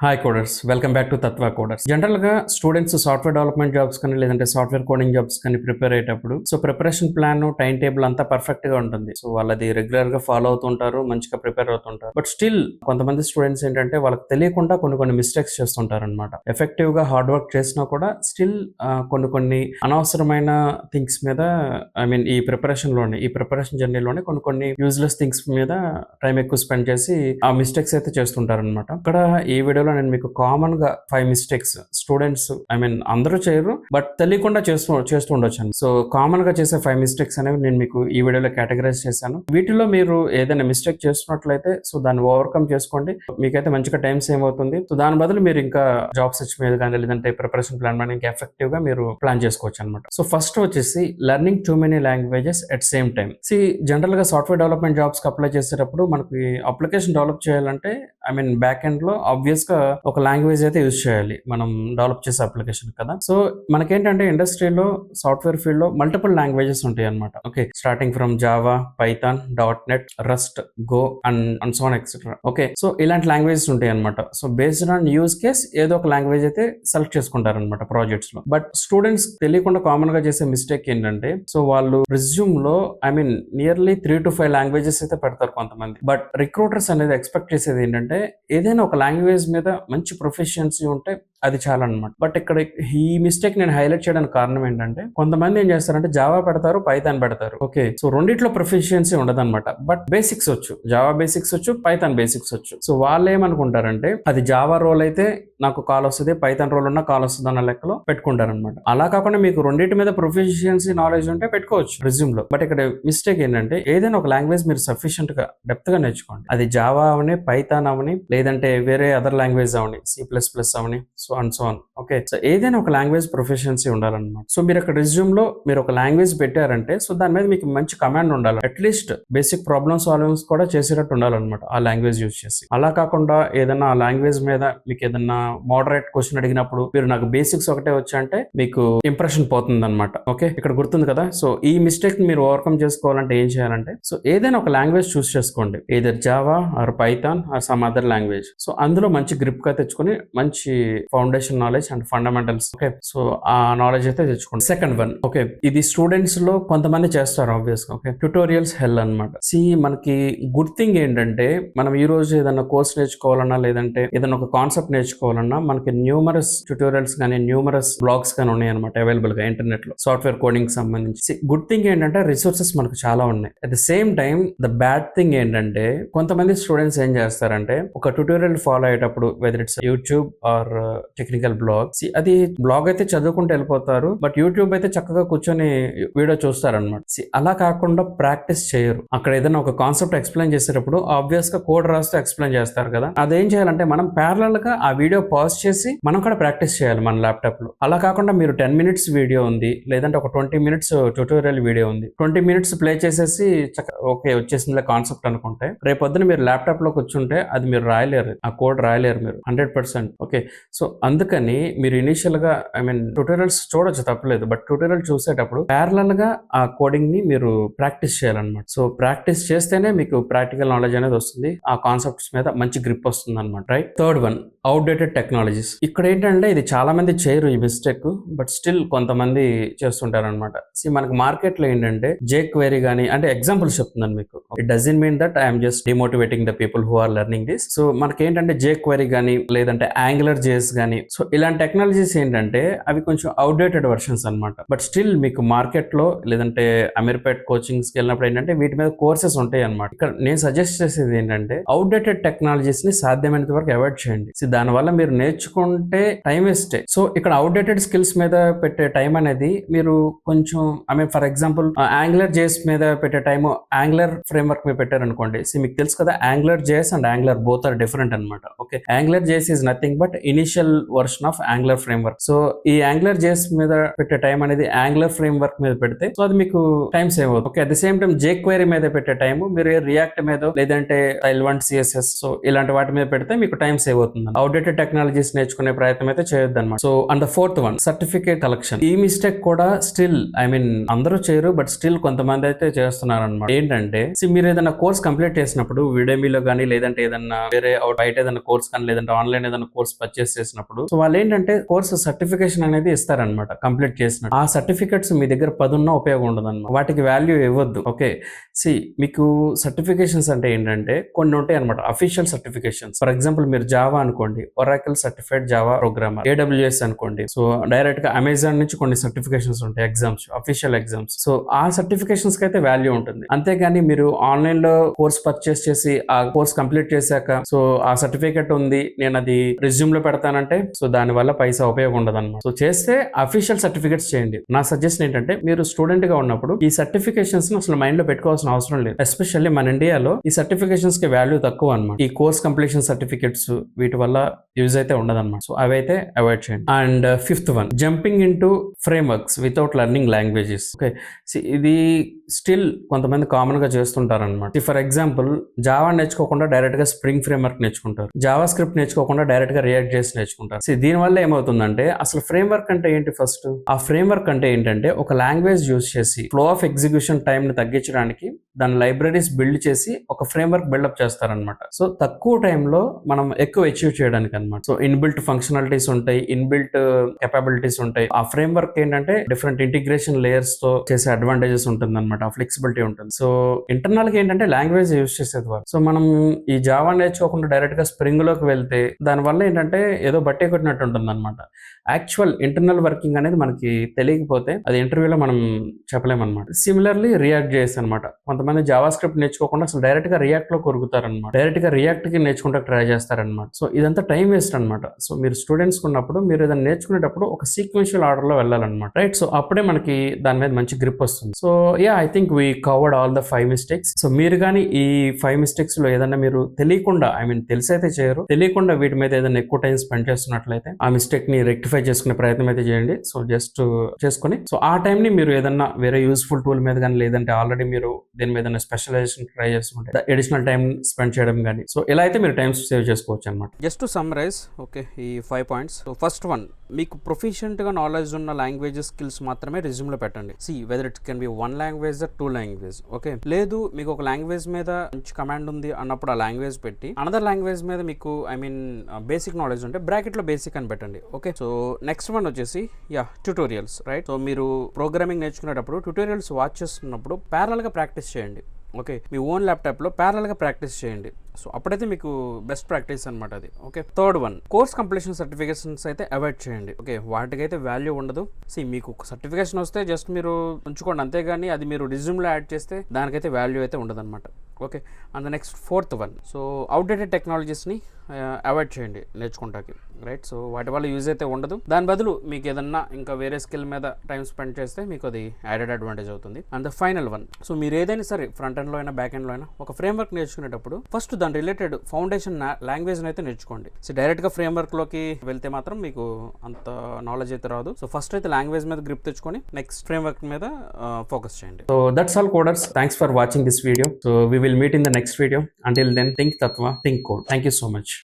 Hi coders, welcome back to Tattva coders. General గా students software development jobs కానీ లేదంటే software coding jobs కానీ prepare అయ్యేటప్పుడు preparation plan time table అంతా perfect గా ఉంటుంది. సో వాళ్ళది రెగ్యులర్ గా ఫాలో అవుతుంటారు, మంచిగా ప్రిపేర్ అవుతుంటారు. బట్ స్టిల్ కొంతమంది స్టూడెంట్స్ ఏంటంటే వాళ్ళకి తెలియకుండా కొన్ని మిస్టేక్స్ చేస్తుంటారు అనమాట. ఎఫెక్టివ్ గా హార్డ్ వర్క్ చేసినా కూడా స్టిల్ కొన్ని అనవసరమైన థింగ్స్ మీద ఈ ప్రిపరేషన్ జర్నీలోనే కొన్ని యూజ్లెస్ థింగ్స్ మీద టైం ఎక్కువ స్పెండ్ చేసి ఆ మిస్టేక్స్ అయితే చేస్తుంటారు అనమాట. ఇక్కడ ఈ వీడియోలో నేను మీకు కామన్ గా 5 మిస్టేక్స్ స్టూడెంట్స్ అందరూ చేయరు, బట్ తెలియకుండా చేస్తూ ఉండొచ్చు. సో కామన్ గా చేసే 5 మిస్టేక్స్ అనేవి నేను మీకు ఈ వీడియోలో కేటగరైజ్ చేశాను. వీటిలో మీరు ఏదైనా మిస్టేక్ చేస్తున్నట్లయితే సో దాన్ని ఓవర్కమ్ చేసుకోండి, మీకైతే మంచిగా టైం సేవ్ అవుతుంది. సో దాని బదులు మీరు ఇంకా జాబ్ సెర్చ్ మీద కానీ లేదంటే ప్రిపరేషన్ ప్లాన్ మీద ఇంకా ఎఫెక్టివ్ గా మీరు ప్లాన్ చేసుకోవచ్చు అనమాట. సో ఫస్ట్ వచ్చేసి learning too many languages at same time. General గా సాఫ్ట్వేర్ డెవలప్మెంట్ జాబ్స్ కి అప్లై చేసేటప్పుడు మనకి అప్లికేషన్ డెవలప్ చేయాలంటే బ్యాక్ ఎండ్ లో ఆబ్వియస్ గా ఒక లాంగ్వేజ్ అయితే యూజ్ చేయాలి మనం డెవలప్ చేసే అప్లికేషన్ కదా. సో మనకేంటంటే ఇండస్ట్రీలో సాఫ్ట్వేర్ ఫీల్డ్ లో మల్టిపుల్ లాంగ్వేజెస్ ఉంటాయి అనమాట. Okay, starting from Java, Python, .NET, rust, go and so on etcetera. Okay, so ఇలాంటి లాంగ్వేజెస్ ఉంటాయి అనమాట. So based on use case ఏదో ఒక లాంగ్వేజ్ అయితే సెలెక్ట్ చేసుకుంటారు అనమాట ప్రాజెక్ట్స్ లో. బట్ స్టూడెంట్స్ తెలియకుండా కామన్ గా చేసే మిస్టేక్ ఏంటంటే సో వాళ్ళు రిజ్యూమ్ లో నియర్లీ 3 to 5 లాంగ్వేజెస్ అయితే పెడతారు కొంతమంది. బట్ రిక్రూటర్స్ అనేది ఎక్స్పెక్ట్ చేసేది ఏంటంటే ఏదైనా ఒక లాంగ్వేజ్ మీద మంచి ప్రొఫెషియన్సీ ఉంటే అది చాలా అనమాట. బట్ ఇక్కడ ఈ మిస్టేక్ నేను హైలైట్ చేయడానికి కారణం ఏంటంటే కొంతమంది ఏం చేస్తారంటే జావా పెడతారు, పైథాన్ పెడతారు. ఓకే, సో రెండిట్లో ప్రొఫెషియన్సీ ఉండదు అనమాట. బట్ బేసిక్స్ వచ్చు, జావా బేసిక్స్ వచ్చు, పైథాన్ బేసిక్స్ వచ్చు. సో వాళ్ళు ఏమనుకుంటారంటే అది జావా రోల్ అయితే నాకు కాల్ వస్తుంది, పైథాన్ రోల్ ఉన్నా కాల్ వస్తుంది అన్న లెక్కలో పెట్టుకుంటారు అనమాట. అలా కాకుండా మీకు రెండింటి మీద ప్రొఫెషియన్సీ నాలెడ్జ్ ఉంటే పెట్టుకోవచ్చు రెజ్యూమ్ లో. బట్ ఇక్కడ మిస్టేక్ ఏంటంటే ఏదైనా ఒక లాంగ్వేజ్ మీరు సఫిషియెంట్ గా డెప్త్ గా నేర్చుకోండి. అది జావా అవని, పైథాన్ అవని, లేదంటే వేరే other language Avani, C++ Avani, so on. Okay, so ఏదైనా ఒక లాంగ్వేజ్ ప్రొఫెషన్సీ ఉండాలన్నమాట. సో మీరు అక్కడ రెజ్యూమ్ లో మీరు ఒక లాంగ్వేజ్ పెట్టారంటే సో దాని మీద మీకు మంచి కమాండ్ ఉండాలి. అట్లీస్ట్ బేసిక్ ప్రాబ్లమ్ సాల్వింగ్స్ కూడా చేసేటట్టు ఉండాలన్నమాట ఆ లాంగ్వేజ్ యూజ్ చేసి. అలా కాకుండా ఏదైనా ఆ లాంగ్వేజ్ మీద మీకు ఏదైనా మోడరేట్ క్వశ్చన్ అడిగినప్పుడు మీరు నాకు బేసిక్స్ ఒకటే వచ్చంటే మీకు ఇంప్రెషన్ పోతుంది అనమాట. ఓకే, ఇక్కడ గుర్తుంది కదా. సో ఈ మిస్టేక్ మీరు ఓవర్కమ్ చేసుకోవాలంటే ఏం చేయాలంటే సో ఏదైనా ఒక లాంగ్వేజ్ చూస్ చేసుకోండి, either Java or Python or some other language. So అందులో మంచి గ్రిప్ గా తెచ్చుకొని మంచి foundation knowledge and fundamentals. Okay, so ఆ నాలెడ్జ్ అయితే తెచ్చుకోండి. సెకండ్ వన్, ఓకే, ఇది స్టూడెంట్స్ లో కొంతమంది చేస్తారు ఆబ్వియస్ గా. ఓకే, ట్యూటోరియల్స్ హెల్ అనమాట. మనకి గుడ్ థింగ్ ఏంటంటే మనం ఈ రోజు ఏదైనా కోర్స్ నేర్చుకోవాలన్నా లేదంటే ఏదైనా ఒక కాన్సెప్ట్ నేర్చుకోవాలన్నా మనకి న్యూమరస్ ట్యూటోరియల్స్ కానీ న్యూమరస్ బ్లాగ్స్ కానీ ఉన్నాయి అనమాట అవైలబుల్ గా ఇంటర్నెట్ లో సాఫ్ట్వేర్ కోడింగ్ సంబంధించి. గుడ్ థింగ్ ఏంటంటే రిసోర్సెస్ మనకు చాలా ఉన్నాయి. At the same time the bad thing ఏంటంటే కొంతమంది స్టూడెంట్స్ ఏం చేస్తారంటే ఒక ట్యూటోరియల్ ఫాలో అయ్యేటప్పుడు whether it's YouTube or technical blog, అది బ్లాగ్ అయితే చదువుకుంటూ వెళ్ళిపోతారు, బట్ యూట్యూబ్ అయితే చక్కగా కూర్చొని వీడియో చూస్తారనమాట. అలా కాకుండా ప్రాక్టీస్ చేయరు. అక్కడ ఏదైనా ఒక కాన్సెప్ట్ ఎక్స్ప్లెయిన్ చేసేటప్పుడు ఆబ్వియస్ గా కోడ్ రాస్తూ ఎక్స్ప్లెయిన్ చేస్తారు కదా. అదేం చేయాలంటే మనం ప్యారలల్ గా ఆ వీడియో పాజ్ చేసి మనం కూడా ప్రాక్టీస్ చేయాలి మన ల్యాప్టాప్ లో. అలా కాకుండా మీరు 10 minutes వీడియో ఉంది లేదంటే ఒక 20 minutes ట్యూటోరియల్ వీడియో ఉంది, 20 minutes ప్లే చేసేసి ఓకే వచ్చేసిందిలే కాన్సెప్ట్ అనుకుంటే రేపొద్దున మీరు ల్యాప్టాప్ లో కూర్చుంటే అది మీరు రాయలేరు, ఆ కోడ్ రాయలేరు మీరు 100%. ఓకే, సో అందుకని మీరు ఇనిషియల్ గా ట్యూటోరియల్స్ చూడొచ్చు తప్పలేదు, బట్ ట్యూటోరియల్ చూసేటప్పుడు ప్యారలల్ గా ఆ కోడింగ్ ని మీరు ప్రాక్టీస్ చేయాలన్నమాట. సో ప్రాక్టీస్ చేస్తేనే మీకు ప్రాక్టికల్ నాలెడ్జ్ అనేది వస్తుంది, ఆ కాన్సెప్ట్స్ మీద మంచి గ్రిప్ వస్తుంది అనమాట. Right. Third one, outdated technologies. ఇక్కడ ఏంటంటే ఇది చాలా మంది చేయరు ఈ మిస్టేక్, బట్ స్టిల్ కొంతమంది చేస్తుంటారు అనమాట. మనకి మార్కెట్ లో ఏంటంటే jQuery గానీ, అంటే ఎగ్జాంపుల్స్ చెప్తున్నాను మీకు. It doesn't mean that I'm just demotivating the people who are learning this. So మనకి ఏంటంటే jQuery గానీ లేదంటే AngularJS గానీ సో ఇలాంటి టెక్నాలజీస్ ఏంటంటే అవి కొంచెం అవుట్డేటెడ్ వర్షన్స్ అనమాట. బట్ స్టిల్ మీకు మార్కెట్ లో లేదంటే అమీర్పేట్ కోచింగ్స్ కి వెళ్ళినప్పుడు ఏంటంటే వీటి మీద కోర్సెస్ ఉంటాయి అనమాట. ఇక్కడ నేను సజెస్ట్ చేసేది ఏంటంటే అవుట్డేటెడ్ టెక్నాలజీస్ ని సాధ్యమైనంత వరకు అవాయిడ్ చేయండి. దానివల్ల మీరు నేర్చుకుంటే టైం వేస్టే. సో ఇక్కడ అవుట్డేటెడ్ స్కిల్స్ మీద పెట్టే టైం అనేది మీరు కొంచెం ఫర్ ఎగ్జాంపుల్ AngularJS మీద పెట్టే టైం Angular ఫ్రేమ్వర్క్ మీద పెట్టారనుకోండి. మీకు తెలుసు కదా AngularJS and Angular both are different అనమాట. Okay, AngularJS is nothing but initial version of Angular framework. So ఈ యాంగులర్ జేఎస్ మీద పెట్టే టైం అనేది యాంగులర్ ఫ్రేమ్వర్క్ మీద పెడితే సో అది మీకు టైం సేవ్ అవుతుంది. Okay, at the same time jQuery మీద పెట్టే టైం మీరు రియాక్ట్ మీద లేదంటే Tailwind CSS సో ఇలాంటి వాటి మీద పెడితే మీకు టైం సేవ్ అవుతుంది. అవుట్డేటెడ్ టెక్నాలజీస్ నేర్చుకునే ప్రయత్నం అయితే చేయొద్దు అనమాట. So and the fourth one, certificate collection. ఈ మిస్టేక్ కూడా స్టిల్ అందరూ చేయరు, బట్ స్టిల్ కొంతమంది అయితే చేస్తున్నారు అనమాట. ఏంటంటే మీరు ఏదైనా కోర్స్ కంప్లీట్ చేసినప్పుడు Udemyలో కానీ లేదంటే ఏదన్నా వేరే బయట ఏదైనా కోర్స్ కానీ లేదంటే ఆన్లైన్ ఏదైనా కోర్స్ పర్చేస్ చేసినప్పుడు సో వాళ్ళు ఏంటంటే కోర్స్ సర్టిఫికేషన్ అనేది ఇస్తారనమాట కంప్లీట్ చేసిన. ఆ సర్టిఫికేట్స్ మీ దగ్గర 10 ఉన్నా ఉపయోగం ఉండదు అనమాట. వాటికి వాల్యూ ఇవ్వద్దు. ఓకే, మీకు సర్టిఫికేషన్స్ అంటే ఏంటంటే కొన్ని ఉంటాయి అనమాట, అఫీషియల్ సర్టిఫికేషన్స్. ఫర్ ఎగ్జాంపుల్ మీరు జావా అనుకోండి, Oracle certified Java programmer. AWS అనుకోండి, సో డైరెక్ట్ గా అమెజాన్ నుంచి కొన్ని సర్టిఫికేషన్స్ ఉంటాయి, ఎగ్జామ్స్, అఫీషియల్ ఎగ్జామ్స్. సో ఆ సర్టిఫికేషన్స్ కి అయితే వాల్యూ ఉంటుంది. అంతేగాని మీరు ఆన్లైన్ లో కోర్స్ పర్చేస్ చేసి ఆ కోర్స్ కంప్లీట్ చేశాక సో ఆ సర్టిఫికేట్ ఉంది నేను అది రెజ్యూమ్ లో పెడతానంటే సో దాని వల్ల పైసా ఉపయోగం ఉండదు అనమాట. సో చేస్తే అఫీషియల్ సర్టిఫికేట్స్ చేయండి. నా సజెషన్ ఏంటంటే మీరు స్టూడెంట్ గా ఉన్నప్పుడు ఈ సర్టిఫికేషన్స్ అసలు మైండ్ లో పెట్టుకోవాల్సిన అవసరం లేదు. ఎస్పెషల్లీ మన ఇండియాలో ఈ సర్టిఫికేషన్స్ కి వాల్యూ తక్కువ అనమాట. ఈ కోర్స్ కంప్లీషన్ సర్టిఫికేట్స్ వీటి వల్ల యూజ్ అయితే ఉండదు అనమాట. సో అవి అయితే అవాయిడ్ చేయండి. And fifth one, jumping in to frameworks without learning languages. Okay, ఇది స్టిల్ కొంతమంది కామన్ గా చేస్తుంటారు అనమాట. ఫర్ ఎగ్జాంపుల్ జావా నేర్చుకోకుండా డైరెక్ట్ గా స్ప్రింగ్ ఫ్రేమ్వర్క్ నేర్చుకుంటారు, జావా స్క్రిప్ట్ నేర్చుకోకుండా డైరెక్ట్ గా రియాక్ట్ చేసి నేర్చుకుంటారు. దీని వల్ల ఏమవుతుందంటే అసలు ఫ్రేమ్వర్క్ అంటే ఏంటి? ఫస్ట్ ఆ ఫ్రేమ్వర్క్ అంటే ఏంటంటే ఒక లాంగ్వేజ్ యూజ్ చేసి ఫ్లో ఆఫ్ ఎగ్జిక్యూషన్ టైం ని తగ్గించడానికి దాని లైబ్రరీస్ బిల్డ్ చేసి ఒక ఫ్రేమ్వర్క్ బిల్డప్ చేస్తారనమాట. సో తక్కువ టైంలో మనం ఎక్కువ అచీవ్ చేయడానికి అనమాట. సో ఇన్బిల్ట్ ఫంక్షనాలిటీస్ ఉంటాయి, ఇన్బిల్ట్ కెపాబిలిటీస్ ఉంటాయి. ఆ ఫ్రేమ్వర్క్ ఏంటంటే డిఫరెంట్ ఇంటిగ్రేషన్ లేయర్స్ తో చేసే అడ్వాంటేజెస్ ఉంటుంది అనమాట, ఫ్లెక్సిబిలిటీ ఉంటుంది. సో ఇంటర్నల్ గా ఏంటంటే లాంగ్వేజ్ యూజ్ చేసేది వాళ్ళు. సో మనం ఈ జావా నేర్చుకోకుండా డైరెక్ట్ గా స్ప్రింగ్ లోకి వెళ్తే దాని వల్ల ఏంటంటే ఏదో బట్టే కొట్టినట్టు ఉంటుంది అనమాట. యాక్చువల్ ఇంటర్నల్ వర్కింగ్ అనేది మనకి తెలియకపోతే అది ఇంటర్వ్యూలో మనం చెప్పలేమన్నమాట. సిమిలర్లీ రియాక్ట్ చేసి అనమాట, కొంతమంది జావా స్క్రిప్ట్ నేర్చుకోకుండా అసలు డైరెక్ట్ గా రియాక్ట్ లో కొరుకుతారనమాట, డైరెక్ట్ గా రియాక్ట్ కి నేర్చుకుంటే ట్రై చేస్తారనమాట. సో ఇదంతా టైం వేస్ట్ అనమాట. సో మీరు స్టూడెంట్స్ ఉన్నప్పుడు మీరు ఏదైనా నేర్చుకునేటప్పుడు ఒక సీక్వెన్షియల్ ఆర్డర్ లో వెళ్ళాలన్నమాట, రైట్? సో అప్పుడే మనకి దాని మీద మంచి గ్రిప్ వస్తుంది. So I think we covered all the 5 mistakes. So మీరు కానీ ఈ 5 మిస్టేక్స్ లో ఏదైనా మీరు తెలియకుండా తెలిసైతే చేయరు, తెలియకుండా వీటి మీద ఏదైనా ఎక్కువ టైం స్పెండ్ చేస్తున్నట్లయితే ఆ మిస్టేక్ ని రెక్టిఫై చేసుకునే ప్రయత్నం అయితే చేయండి. సో జస్ట్ చేసుకుని సో ఆ టైం ని మీరు ఏదన్నా వేరే యూస్ఫుల్ టూల్ మీద కానీ లేదంటే ఆల్రెడీ మీరు దీని మీద స్పెషలైజేషన్ ట్రై చేస్తుంటే అడిషనల్ టైం స్పెండ్ చేయడం కానీ సో ఇలా అయితే మీరు టైం సేవ్ చేసుకోవచ్చు అనమాట. జస్ట్ టు సమ్మరైజ్, ఓకే, ఈ 5 పాయింట్స్. సో ఫస్ట్ వన్, మీకు ప్రొఫిషియెంట్ గా నాలెడ్జ్ ఉన్న లాంగ్వేజెస్ స్కిల్స్ మాత్రమే రెజ్యూమ్ లో పెట్టండి. Whether it can be 1 language or 2 language. Okay, లేదు మీకు ఒక లాంగ్వేజ్ మీద మంచి కమాండ్ ఉంది అన్నప్పుడు ఆ లాంగ్వేజ్ పెట్టి అనదర్ లాంగ్వేజ్ మీద మీకు బేసిక్ నాలెడ్జ్ ఉంటే బ్రాకెట్ లో బేసిక్ అని పెట్టండి. ఓకే, సో నెక్స్ట్ వన్ వచ్చేసి ట్యూటోరియల్స్, రైట్? సో మీరు ప్రోగ్రామింగ్ నేర్చుకునేటప్పుడు ట్యూటోరియల్స్ వాచ్ చేస్తున్నప్పుడు ప్యారల్ గా ప్రాక్టీస్ చేయండి. ఓకే, మీ ఓన్ ల్యాప్టాప్లో ప్యారల్గా ప్రాక్టీస్ చేయండి. సో అప్పుడైతే మీకు బెస్ట్ ప్రాక్టీస్ అనమాట అది. Okay, third one, course completion certifications అయితే అవాయిడ్ చేయండి. ఓకే, వాటికైతే వాల్యూ ఉండదు. మీకు సర్టిఫికేషన్ వస్తే జస్ట్ మీరు ఉంచుకోండి, అంతేగాని అది మీరు రిజ్యూమ్లో యాడ్ చేస్తే దానికైతే వాల్యూ అయితే ఉండదు అనమాట. Okay, and next fourth one, so outdated టెక్నాలజీస్ని అవాయిడ్ చేయండి నేర్చుకుంటాకి, రైట్? సో వాటి వల్ల యూజ్ అయితే ఉండదు. దాని బదులు మీకు ఏదన్నా ఇంకా వేరే స్కిల్ మీద టైం స్పెండ్ చేస్తే మీకు అది యాడెడ్ అడ్వాంటేజ్ అవుతుంది. And the final one, so మీరు ఏదైనా సరే ఫ్రంట్ ఎండ్లో అయినా బ్యాక్ ఎండ్లో అయినా ఒక ఫ్రేమ్వర్క్ నేర్చుకునేటప్పుడు ఫస్ట్ దాని రిలేటెడ్ ఫౌండేషన్ లాంగ్వేజ్ అయితే నేర్చుకోండి. సో డైరెక్ట్గా ఫ్రేమ్వర్క్లోకి వెళ్తే మాత్రం మీకు అంత నాలెడ్జ్ అయితే రాదు. సో ఫస్ట్ అయితే లాంగ్వేజ్ మీద గ్రిప్ తెచ్చుకొని నెక్స్ట్ ఫ్రేమ్వర్క్ మీద ఫోకస్ చేయండి. So that's all coders. Thanks for watching this video. So we will meet in the next video. Until then, think Tatva, think code. Thank you so much.